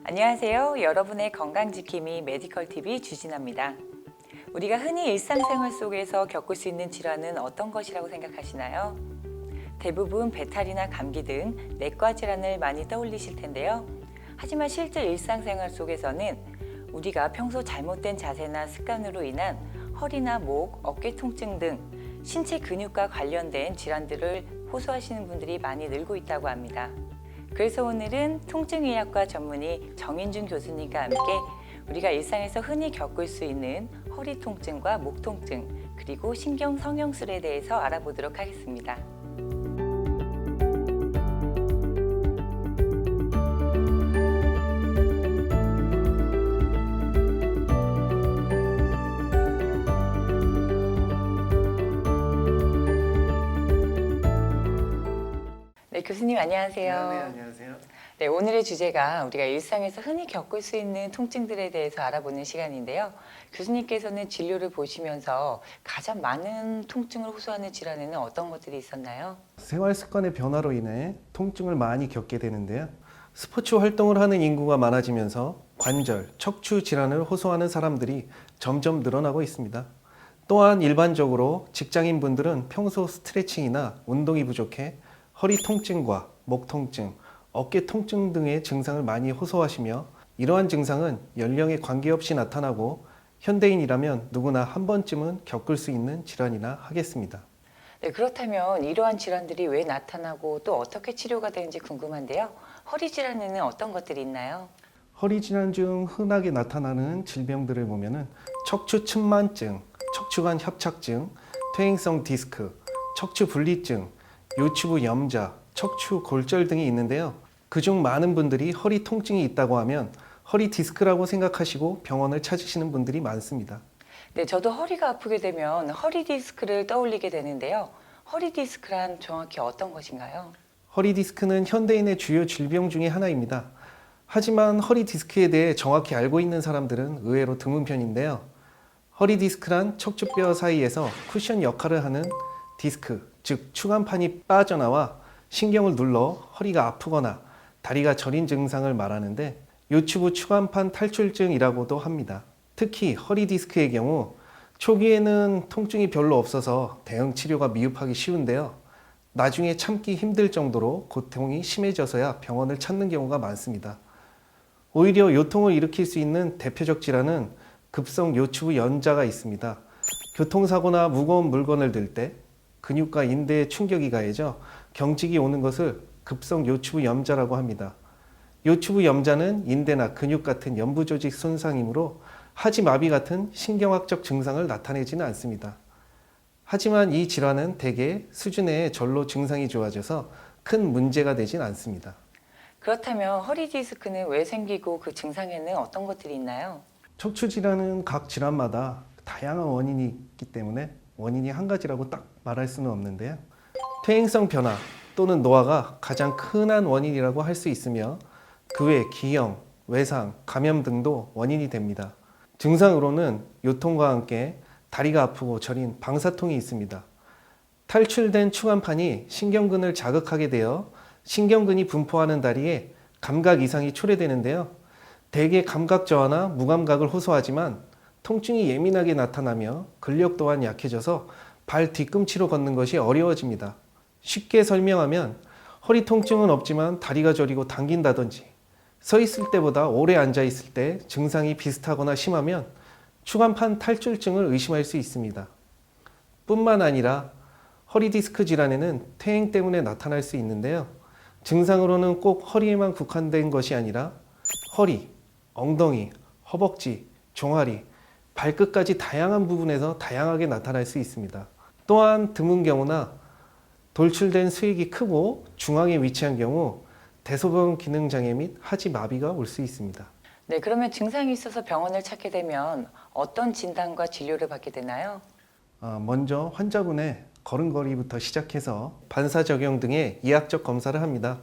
안녕하세요. 여러분의 건강지킴이 메디컬TV 주진아입니다. 우리가 흔히 일상생활 속에서 겪을 수 있는 질환은 어떤 것이라고 생각하시나요? 대부분 배탈이나 감기 등 내과 질환을 많이 떠올리실 텐데요. 하지만 실제 일상생활 속에서는 우리가 평소 잘못된 자세나 습관으로 인한 허리나 목, 어깨 통증 등 신체 근육과 관련된 질환들을 호소하시는 분들이 많이 늘고 있다고 합니다. 그래서 오늘은 통증의학과 전문의 정인준 교수님과 함께 우리가 일상에서 흔히 겪을 수 있는 허리 통증과 목 통증, 그리고 신경 성형술에 대해서 알아보도록 하겠습니다. 네, 교수님 안녕하세요. 네, 안녕하세요. 네, 오늘의 주제가 우리가 일상에서 흔히 겪을 수 있는 통증들에 대해서 알아보는 시간인데요. 교수님께서는 진료를 보시면서 가장 많은 통증을 호소하는 질환에는 어떤 것들이 있었나요? 생활 습관의 변화로 인해 통증을 많이 겪게 되는데요. 스포츠 활동을 하는 인구가 많아지면서 관절, 척추 질환을 호소하는 사람들이 점점 늘어나고 있습니다. 또한 일반적으로 직장인분들은 평소 스트레칭이나 운동이 부족해 허리 통증과 목 통증, 어깨 통증 등의 증상을 많이 호소하시며 이러한 증상은 연령에 관계없이 나타나고 현대인이라면 누구나 한 번쯤은 겪을 수 있는 질환이나 하겠습니다. 네, 그렇다면 이러한 질환들이 왜 나타나고 또 어떻게 치료가 되는지 궁금한데요. 허리 질환에는 어떤 것들이 있나요? 허리 질환 중 흔하게 나타나는 질병들을 보면은 척추 측만증, 척추관 협착증, 퇴행성 디스크, 척추 분리증, 요추부 염좌, 척추 골절 등이 있는데요. 그중 많은 분들이 허리 통증이 있다고 하면 허리 디스크라고 생각하시고 병원을 찾으시는 분들이 많습니다. 네, 저도 허리가 아프게 되면 허리 디스크를 떠올리게 되는데요. 허리 디스크란 정확히 어떤 것인가요? 허리 디스크는 현대인의 주요 질병 중에 하나입니다. 하지만 허리 디스크에 대해 정확히 알고 있는 사람들은 의외로 드문 편인데요. 허리 디스크란 척추뼈 사이에서 쿠션 역할을 하는 디스크, 즉 추간판이 빠져나와 신경을 눌러 허리가 아프거나 다리가 저린 증상을 말하는데 요추부 추간판 탈출증이라고도 합니다. 특히 허리 디스크의 경우 초기에는 통증이 별로 없어서 대응 치료가 미흡하기 쉬운데요. 나중에 참기 힘들 정도로 고통이 심해져서야 병원을 찾는 경우가 많습니다. 오히려 요통을 일으킬 수 있는 대표적 질환은 급성 요추부 연좌가 있습니다. 교통사고나 무거운 물건을 들 때 근육과 인대에 충격이 가해져 경직이 오는 것을 급성 요추부 염좌라고 합니다. 요추부 염좌는 인대나 근육 같은 연부 조직 손상이므로 하지 마비 같은 신경학적 증상을 나타내지는 않습니다. 하지만 이 질환은 대개 수준의 절로 증상이 좋아져서 큰 문제가 되진 않습니다. 그렇다면 허리 디스크는 왜 생기고 그 증상에는 어떤 것들이 있나요? 척추 질환은 각 질환마다 다양한 원인이 있기 때문에 원인이 한 가지라고 딱 말할 수는 없는데요. 퇴행성 변화 또는 노화가 가장 흔한 원인이라고 할 수 있으며 그 외 기형, 외상, 감염 등도 원인이 됩니다. 증상으로는 요통과 함께 다리가 아프고 저린 방사통이 있습니다. 탈출된 추간판이 신경근을 자극하게 되어 신경근이 분포하는 다리에 감각 이상이 초래되는데요. 대개 감각 저하나 무감각을 호소하지만 통증이 예민하게 나타나며 근력 또한 약해져서 발 뒤꿈치로 걷는 것이 어려워집니다. 쉽게 설명하면 허리 통증은 없지만 다리가 저리고 당긴다든지 서 있을 때보다 오래 앉아 있을 때 증상이 비슷하거나 심하면 추간판 탈출증을 의심할 수 있습니다. 뿐만 아니라 허리 디스크 질환에는 퇴행 때문에 나타날 수 있는데요. 증상으로는 꼭 허리에만 국한된 것이 아니라 허리, 엉덩이, 허벅지, 종아리, 발끝까지 다양한 부분에서 다양하게 나타날 수 있습니다. 또한 드문 경우나 돌출된 수액이 크고 중앙에 위치한 경우 대소변 기능 장애 및 하지 마비가 올 수 있습니다. 네, 그러면 증상이 있어서 병원을 찾게 되면 어떤 진단과 진료를 받게 되나요? 먼저 환자분의 걸음걸이부터 시작해서 반사작용 등의 이학적 검사를 합니다.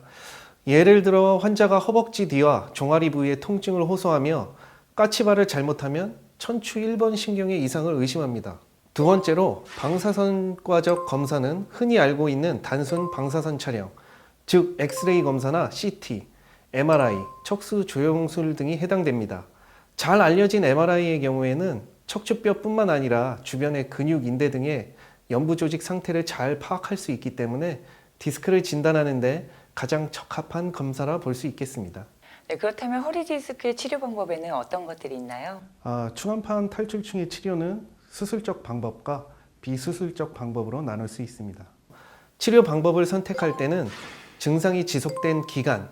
예를 들어 환자가 허벅지 뒤와 종아리 부위의 통증을 호소하며 까치발을 잘못하면 천추 1번 신경의 이상을 의심합니다. 두 번째로 방사선과적 검사는 흔히 알고 있는 단순 방사선 촬영, 즉 엑스레이 검사나 CT, MRI, 척수 조영술 등이 해당됩니다. 잘 알려진 MRI의 경우에는 척추뼈뿐만 아니라 주변의 근육, 인대 등의 연부 조직 상태를 잘 파악할 수 있기 때문에 디스크를 진단하는 데 가장 적합한 검사라 볼 수 있겠습니다. 네, 그렇다면 허리 디스크의 치료 방법에는 어떤 것들이 있나요? 추간판 탈출증의 치료는 수술적 방법과 비수술적 방법으로 나눌 수 있습니다. 치료 방법을 선택할 때는 증상이 지속된 기간,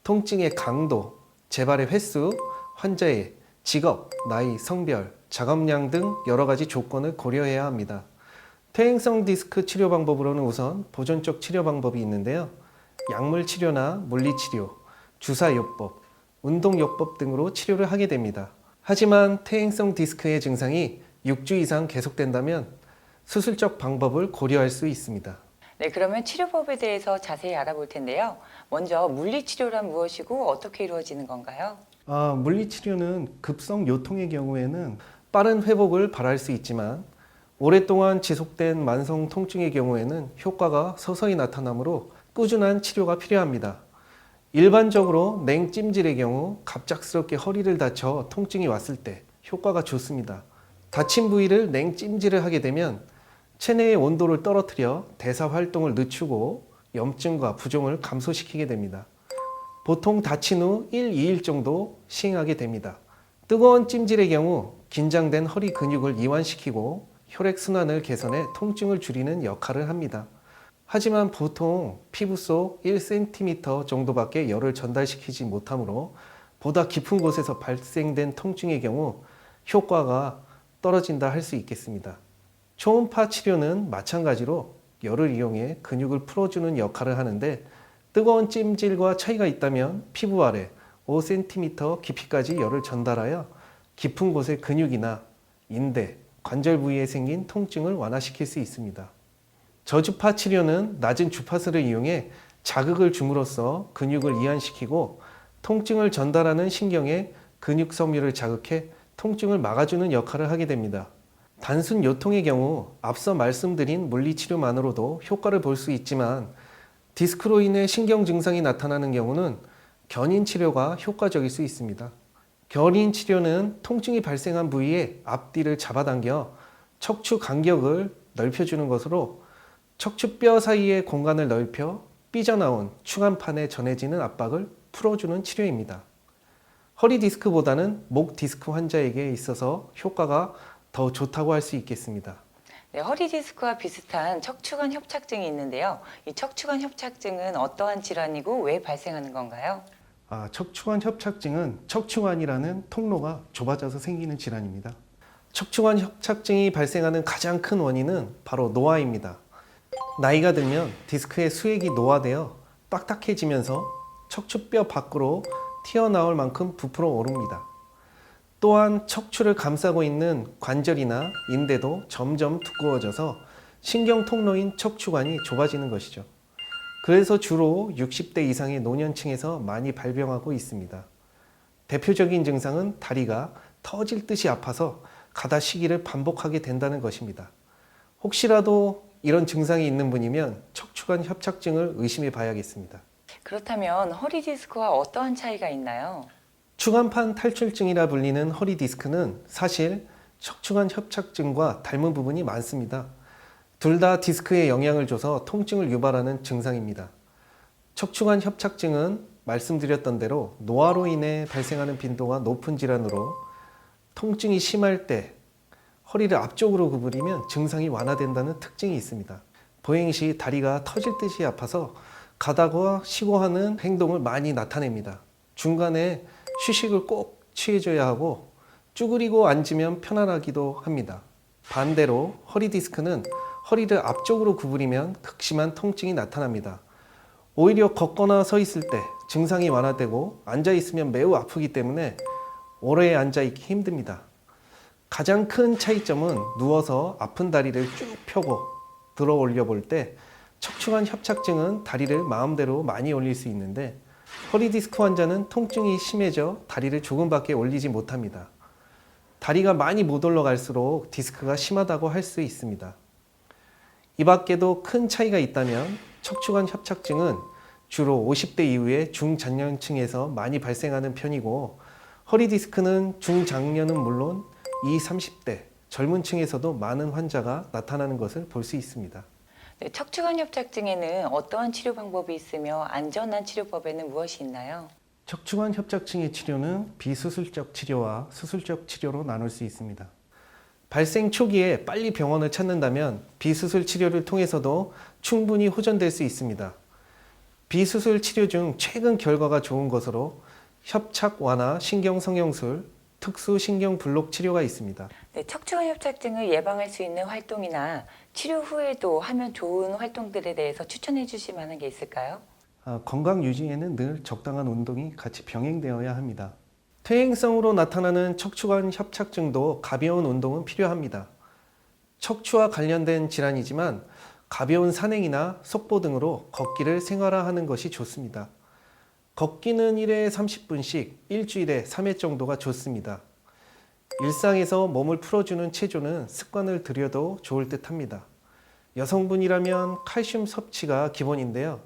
통증의 강도, 재발의 횟수, 환자의 직업, 나이, 성별, 작업량 등 여러 가지 조건을 고려해야 합니다. 퇴행성 디스크 치료 방법으로는 우선 보존적 치료 방법이 있는데요. 약물 치료나 물리 치료, 주사요법, 운동요법 등으로 치료를 하게 됩니다. 하지만 퇴행성 디스크의 증상이 6주 이상 계속된다면 수술적 방법을 고려할 수 있습니다. 네, 그러면 치료법에 대해서 자세히 알아볼 텐데요. 먼저 물리치료란 무엇이고 어떻게 이루어지는 건가요? 물리치료는 급성 요통의 경우에는 빠른 회복을 바랄 수 있지만 오랫동안 지속된 만성 통증의 경우에는 효과가 서서히 나타나므로 꾸준한 치료가 필요합니다. 일반적으로 냉찜질의 경우 갑작스럽게 허리를 다쳐 통증이 왔을 때 효과가 좋습니다. 다친 부위를 냉찜질을 하게 되면 체내의 온도를 떨어뜨려 대사 활동을 늦추고 염증과 부종을 감소시키게 됩니다. 보통 다친 후 1, 2일 정도 시행하게 됩니다. 뜨거운 찜질의 경우 긴장된 허리 근육을 이완시키고 혈액순환을 개선해 통증을 줄이는 역할을 합니다. 하지만 보통 피부 속 1cm 정도밖에 열을 전달시키지 못하므로 보다 깊은 곳에서 발생된 통증의 경우 효과가 떨어진다 할 수 있겠습니다. 초음파 치료는 마찬가지로 열을 이용해 근육을 풀어주는 역할을 하는데 뜨거운 찜질과 차이가 있다면 피부 아래 5cm 깊이까지 열을 전달하여 깊은 곳의 근육이나 인대, 관절 부위에 생긴 통증을 완화시킬 수 있습니다. 저주파 치료는 낮은 주파수를 이용해 자극을 줌으로써 근육을 이완시키고 통증을 전달하는 신경의 근육 섬유를 자극해 통증을 막아주는 역할을 하게 됩니다. 단순 요통의 경우 앞서 말씀드린 물리치료만으로도 효과를 볼 수 있지만 디스크로 인해 신경 증상이 나타나는 경우는 견인 치료가 효과적일 수 있습니다. 견인 치료는 통증이 발생한 부위에 앞뒤를 잡아당겨 척추 간격을 넓혀주는 것으로 척추뼈 사이의 공간을 넓혀 삐져나온 추간판에 전해지는 압박을 풀어주는 치료입니다. 허리 디스크보다는 목 디스크 환자에게 있어서 효과가 더 좋다고 할 수 있겠습니다. 네, 허리 디스크와 비슷한 척추관 협착증이 있는데요. 이 척추관 협착증은 어떠한 질환이고 왜 발생하는 건가요? 척추관 협착증은 척추관이라는 통로가 좁아져서 생기는 질환입니다. 척추관 협착증이 발생하는 가장 큰 원인은 바로 노화입니다. 나이가 들면 디스크의 수액이 노화되어 딱딱해지면서 척추뼈 밖으로 튀어나올 만큼 부풀어 오릅니다. 또한 척추를 감싸고 있는 관절이나 인대도 점점 두꺼워져서 신경 통로인 척추관이 좁아지는 것이죠. 그래서 주로 60대 이상의 노년층에서 많이 발병하고 있습니다. 대표적인 증상은 다리가 터질 듯이 아파서 가다시기를 반복하게 된다는 것입니다. 혹시라도 이런 증상이 있는 분이면 척추관 협착증을 의심해 봐야겠습니다. 그렇다면 허리 디스크와 어떠한 차이가 있나요? 추간판 탈출증이라 불리는 허리 디스크는 사실 척추관 협착증과 닮은 부분이 많습니다. 둘 다 디스크에 영향을 줘서 통증을 유발하는 증상입니다. 척추관 협착증은 말씀드렸던 대로 노화로 인해 발생하는 빈도가 높은 질환으로 통증이 심할 때 허리를 앞쪽으로 구부리면 증상이 완화된다는 특징이 있습니다. 보행 시 다리가 터질 듯이 아파서 가다가 쉬고 하는 행동을 많이 나타냅니다. 중간에 휴식을 꼭 취해줘야 하고 쭈그리고 앉으면 편안하기도 합니다. 반대로 허리 디스크는 허리를 앞쪽으로 구부리면 극심한 통증이 나타납니다. 오히려 걷거나 서 있을 때 증상이 완화되고 앉아 있으면 매우 아프기 때문에 오래 앉아 있기 힘듭니다. 가장 큰 차이점은 누워서 아픈 다리를 쭉 펴고 들어 올려 볼 때 척추관 협착증은 다리를 마음대로 많이 올릴 수 있는데 허리 디스크 환자는 통증이 심해져 다리를 조금밖에 올리지 못합니다. 다리가 많이 못 올라갈수록 디스크가 심하다고 할 수 있습니다. 이 밖에도 큰 차이가 있다면 척추관 협착증은 주로 50대 이후의 중장년층에서 많이 발생하는 편이고 허리 디스크는 중장년은 물론 20, 30대 젊은 층에서도 많은 환자가 나타나는 것을 볼 수 있습니다. 네, 척추관 협착증에는 어떠한 치료 방법이 있으며 안전한 치료법에는 무엇이 있나요? 척추관 협착증의 치료는 비수술적 치료와 수술적 치료로 나눌 수 있습니다. 발생 초기에 빨리 병원을 찾는다면 비수술 치료를 통해서도 충분히 호전될 수 있습니다. 비수술 치료 중 최근 결과가 좋은 것으로 협착 완화 신경성형술, 특수 신경 블록 치료가 있습니다. 네, 척추관 협착증을 예방할 수 있는 활동이나 치료 후에도 하면 좋은 활동들에 대해서 추천해 주실 만한 게 있을까요? 건강 유지에는 늘 적당한 운동이 같이 병행되어야 합니다. 퇴행성으로 나타나는 척추관 협착증도 가벼운 운동은 필요합니다. 척추와 관련된 질환이지만 가벼운 산행이나 속보 등으로 걷기를 생활화하는 것이 좋습니다. 걷기는 1회에 30분씩 일주일에 3회 정도가 좋습니다. 일상에서 몸을 풀어주는 체조는 습관을 들여도 좋을 듯 합니다. 여성분이라면 칼슘 섭취가 기본인데요.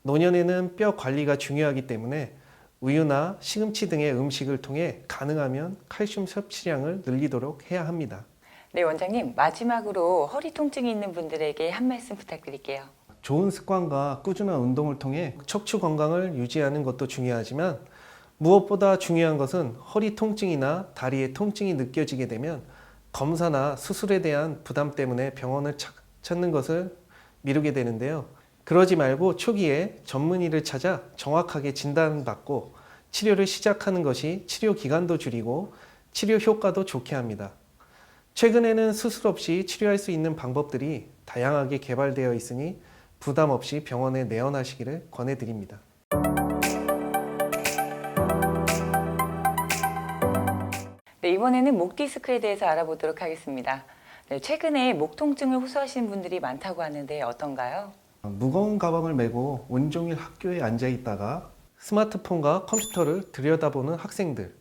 노년에는 뼈 관리가 중요하기 때문에 우유나 시금치 등의 음식을 통해 가능하면 칼슘 섭취량을 늘리도록 해야 합니다. 네, 원장님, 마지막으로 허리 통증이 있는 분들에게 한 말씀 부탁드릴게요. 좋은 습관과 꾸준한 운동을 통해 척추 건강을 유지하는 것도 중요하지만 무엇보다 중요한 것은 허리 통증이나 다리의 통증이 느껴지게 되면 검사나 수술에 대한 부담 때문에 병원을 찾는 것을 미루게 되는데요. 그러지 말고 초기에 전문의를 찾아 정확하게 진단받고 치료를 시작하는 것이 치료 기간도 줄이고 치료 효과도 좋게 합니다. 최근에는 수술 없이 치료할 수 있는 방법들이 다양하게 개발되어 있으니 부담 없이 병원에 내원하시기를 권해드립니다. 네, 이번에는 목 디스크에 대해서 알아보도록 하겠습니다. 네, 최근에 목 통증을 호소하시는 분들이 많다고 하는데 어떤가요? 무거운 가방을 메고 온종일 학교에 앉아 있다가 스마트폰과 컴퓨터를 들여다보는 학생들,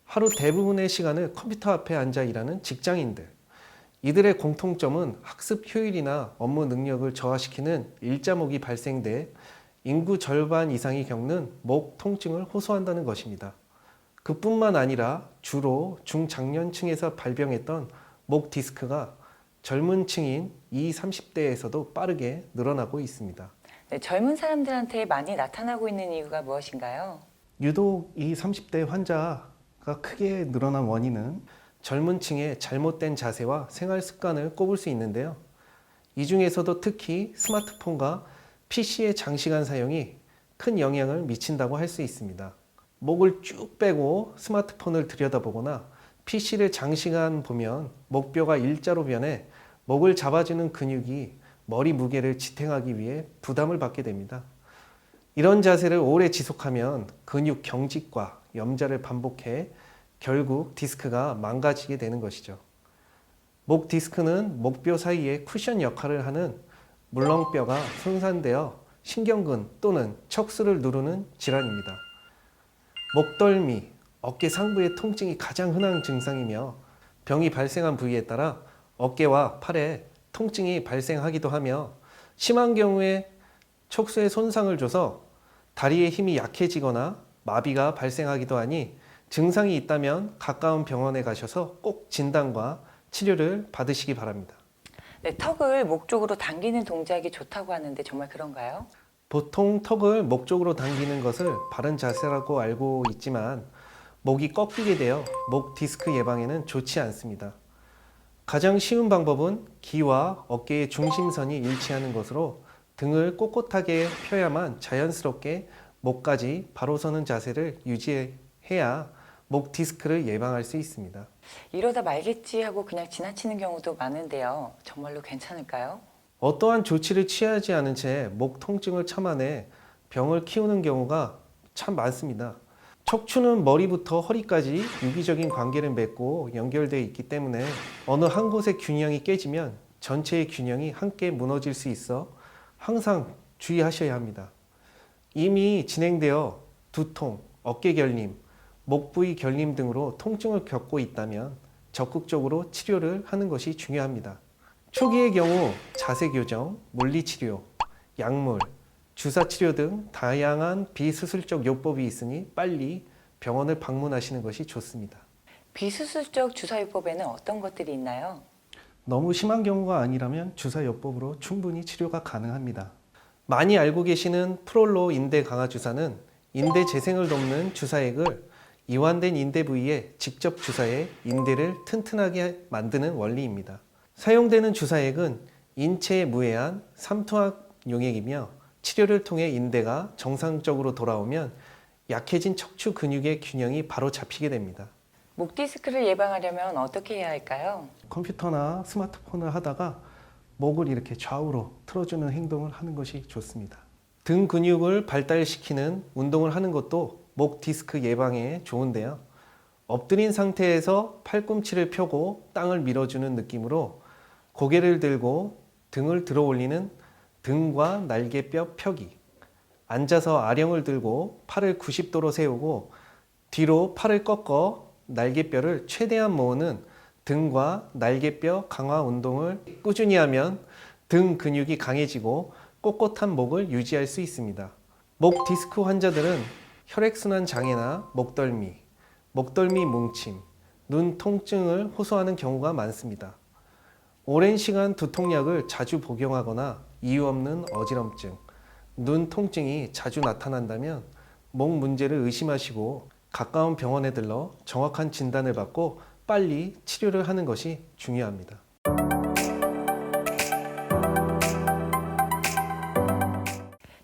하루 대부분의 시간을 컴퓨터 앞에 앉아 일하는 직장인들, 이들의 공통점은 학습 효율이나 업무 능력을 저하시키는 일자목이 발생돼 인구 절반 이상이 겪는 목 통증을 호소한다는 것입니다. 그뿐만 아니라 주로 중장년층에서 발병했던 목 디스크가 젊은 층인 20, 30대에서도 빠르게 늘어나고 있습니다. 네, 젊은 사람들한테 많이 나타나고 있는 이유가 무엇인가요? 유독 20, 30대 환자가 크게 늘어난 원인은 젊은 층의 잘못된 자세와 생활 습관을 꼽을 수 있는데요. 이 중에서도 특히 스마트폰과 PC의 장시간 사용이 큰 영향을 미친다고 할 수 있습니다. 목을 쭉 빼고 스마트폰을 들여다보거나 PC를 장시간 보면 목뼈가 일자로 변해 목을 잡아주는 근육이 머리 무게를 지탱하기 위해 부담을 받게 됩니다. 이런 자세를 오래 지속하면 근육 경직과 염좌를 반복해 결국 디스크가 망가지게 되는 것이죠. 목 디스크는 목뼈 사이에 쿠션 역할을 하는 물렁뼈가 손상되어 신경근 또는 척수를 누르는 질환입니다. 목덜미, 어깨 상부의 통증이 가장 흔한 증상이며 병이 발생한 부위에 따라 어깨와 팔에 통증이 발생하기도 하며 심한 경우에 척수에 손상을 줘서 다리의 힘이 약해지거나 마비가 발생하기도 하니 증상이 있다면 가까운 병원에 가셔서 꼭 진단과 치료를 받으시기 바랍니다. 네, 턱을 목 쪽으로 당기는 동작이 좋다고 하는데 정말 그런가요? 보통 턱을 목 쪽으로 당기는 것을 바른 자세라고 알고 있지만 목이 꺾이게 되어 목 디스크 예방에는 좋지 않습니다. 가장 쉬운 방법은 귀와 어깨의 중심선이 일치하는 것으로 등을 꼿꼿하게 펴야만 자연스럽게 목까지 바로 서는 자세를 유지해야 목 디스크를 예방할 수 있습니다. 이러다 말겠지 하고 그냥 지나치는 경우도 많은데요. 정말로 괜찮을까요? 어떠한 조치를 취하지 않은 채 목 통증을 참아내 병을 키우는 경우가 참 많습니다. 척추는 머리부터 허리까지 유기적인 관계를 맺고 연결되어 있기 때문에 어느 한 곳의 균형이 깨지면 전체의 균형이 함께 무너질 수 있어 항상 주의하셔야 합니다. 이미 진행되어 두통, 어깨 결림, 목 부위 결림 등으로 통증을 겪고 있다면 적극적으로 치료를 하는 것이 중요합니다. 초기의 경우 자세 교정, 물리치료, 약물, 주사 치료 등 다양한 비수술적 요법이 있으니 빨리 병원을 방문하시는 것이 좋습니다. 비수술적 주사요법에는 어떤 것들이 있나요? 너무 심한 경우가 아니라면 주사요법으로 충분히 치료가 가능합니다. 많이 알고 계시는 프롤로 인대 강화 주사는 인대 재생을 돕는 주사액을 이완된 인대 부위에 직접 주사해 인대를 튼튼하게 만드는 원리입니다. 사용되는 주사액은 인체에 무해한 삼투압 용액이며 치료를 통해 인대가 정상적으로 돌아오면 약해진 척추 근육의 균형이 바로 잡히게 됩니다. 목 디스크를 예방하려면 어떻게 해야 할까요? 컴퓨터나 스마트폰을 하다가 목을 이렇게 좌우로 틀어주는 행동을 하는 것이 좋습니다. 등 근육을 발달시키는 운동을 하는 것도 목 디스크 예방에 좋은데요. 엎드린 상태에서 팔꿈치를 펴고 땅을 밀어주는 느낌으로 고개를 들고 등을 들어 올리는 등과 날개뼈 펴기. 앉아서 아령을 들고 팔을 90도로 세우고 뒤로 팔을 꺾어 날개뼈를 최대한 모으는 등과 날개뼈 강화 운동을 꾸준히 하면 등 근육이 강해지고 꼿꼿한 목을 유지할 수 있습니다. 목 디스크 환자들은 혈액순환 장애나 목덜미, 목덜미 뭉침, 눈 통증을 호소하는 경우가 많습니다. 오랜 시간 두통약을 자주 복용하거나 이유 없는 어지럼증, 눈 통증이 자주 나타난다면 목 문제를 의심하시고 가까운 병원에 들러 정확한 진단을 받고 빨리 치료를 하는 것이 중요합니다.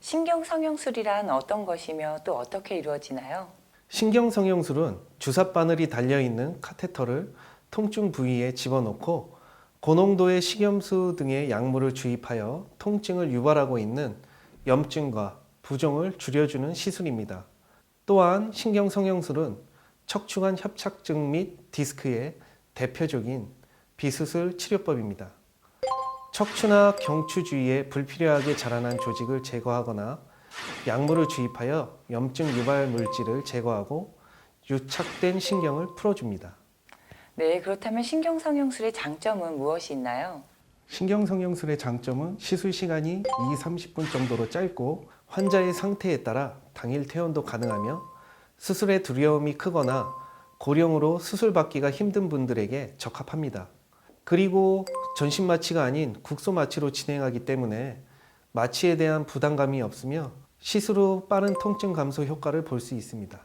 신경성형술이란 어떤 것이며 또 어떻게 이루어지나요? 신경성형술은 주사바늘이 달려있는 카테터를 통증 부위에 집어넣고 고농도의 식염수 등의 약물을 주입하여 통증을 유발하고 있는 염증과 부종을 줄여주는 시술입니다. 또한 신경성형술은 척추관 협착증 및 디스크의 대표적인 비수술 치료법입니다. 척추나 경추 주위에 불필요하게 자라난 조직을 제거하거나 약물을 주입하여 염증 유발 물질을 제거하고 유착된 신경을 풀어줍니다. 네, 그렇다면 신경성형술의 장점은 무엇이 있나요? 신경성형술의 장점은 시술 시간이 20-30분 정도로 짧고 환자의 상태에 따라 당일 퇴원도 가능하며 수술의 두려움이 크거나 고령으로 수술받기가 힘든 분들에게 적합합니다. 그리고 전신 마취가 아닌 국소 마취로 진행하기 때문에 마취에 대한 부담감이 없으며 시술 후 빠른 통증 감소 효과를 볼 수 있습니다.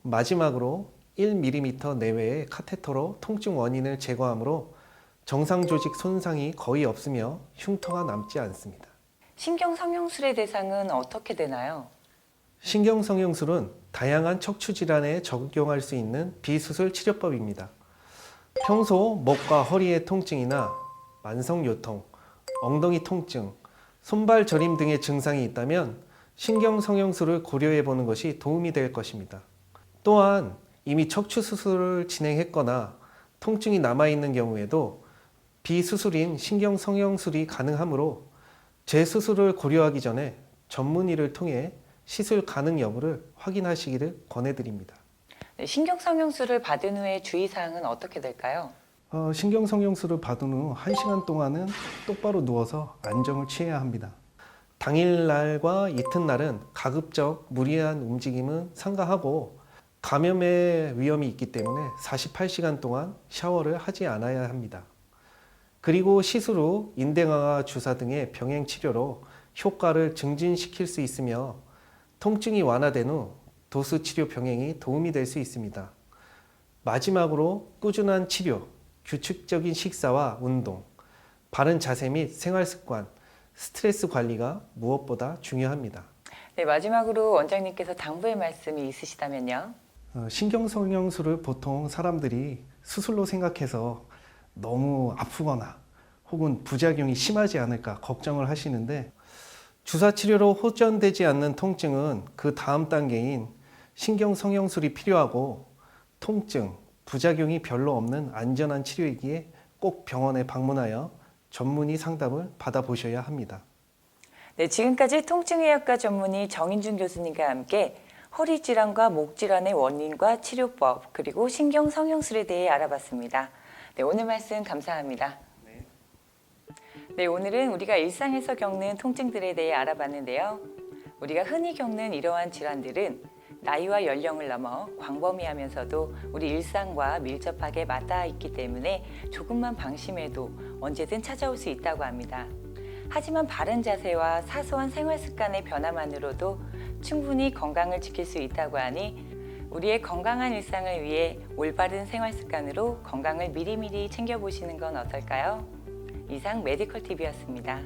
마지막으로 1mm 내외의 카테터로 통증 원인을 제거하므로 정상 조직 손상이 거의 없으며 흉터가 남지 않습니다. 신경성형술의 대상은 어떻게 되나요? 신경성형술은 다양한 척추 질환에 적용할 수 있는 비수술 치료법입니다. 평소 목과 허리의 통증이나 만성요통, 엉덩이 통증, 손발 저림 등의 증상이 있다면 신경성형술을 고려해 보는 것이 도움이 될 것입니다. 또한 이미 척추 수술을 진행했거나 통증이 남아있는 경우에도 비수술인 신경성형술이 가능하므로 재수술을 고려하기 전에 전문의를 통해 시술 가능 여부를 확인하시기를 권해드립니다. 네, 신경성형술을 받은 후에 주의사항은 어떻게 될까요? 신경성형술을 받은 후 1시간 동안은 똑바로 누워서 안정을 취해야 합니다. 당일날과 이튿날은 가급적 무리한 움직임은 삼가하고 감염의 위험이 있기 때문에 48시간 동안 샤워를 하지 않아야 합니다. 그리고 시술 후 인대강화 주사 등의 병행 치료로 효과를 증진시킬 수 있으며 통증이 완화된 후 도수 치료 병행이 도움이 될 수 있습니다. 마지막으로 꾸준한 치료, 규칙적인 식사와 운동, 바른 자세 및 생활 습관, 스트레스 관리가 무엇보다 중요합니다. 네, 마지막으로 원장님께서 당부의 말씀이 있으시다면요. 신경성형술을 보통 사람들이 수술로 생각해서 너무 아프거나 혹은 부작용이 심하지 않을까 걱정을 하시는데 주사 치료로 호전되지 않는 통증은 그 다음 단계인 신경성형술이 필요하고 통증, 부작용이 별로 없는 안전한 치료이기에 꼭 병원에 방문하여 전문의 상담을 받아보셔야 합니다. 네, 지금까지 통증의학과 전문의 정인준 교수님과 함께 허리 질환과 목 질환의 원인과 치료법 그리고 신경성형술에 대해 알아봤습니다. 네, 오늘 말씀 감사합니다. 네, 오늘은 우리가 일상에서 겪는 통증들에 대해 알아봤는데요. 우리가 흔히 겪는 이러한 질환들은 나이와 연령을 넘어 광범위하면서도 우리 일상과 밀접하게 맞닿아 있기 때문에 조금만 방심해도 언제든 찾아올 수 있다고 합니다. 하지만 바른 자세와 사소한 생활 습관의 변화만으로도 충분히 건강을 지킬 수 있다고 하니 우리의 건강한 일상을 위해 올바른 생활 습관으로 건강을 미리미리 챙겨보시는 건 어떨까요? 이상 메디컬 TV였습니다.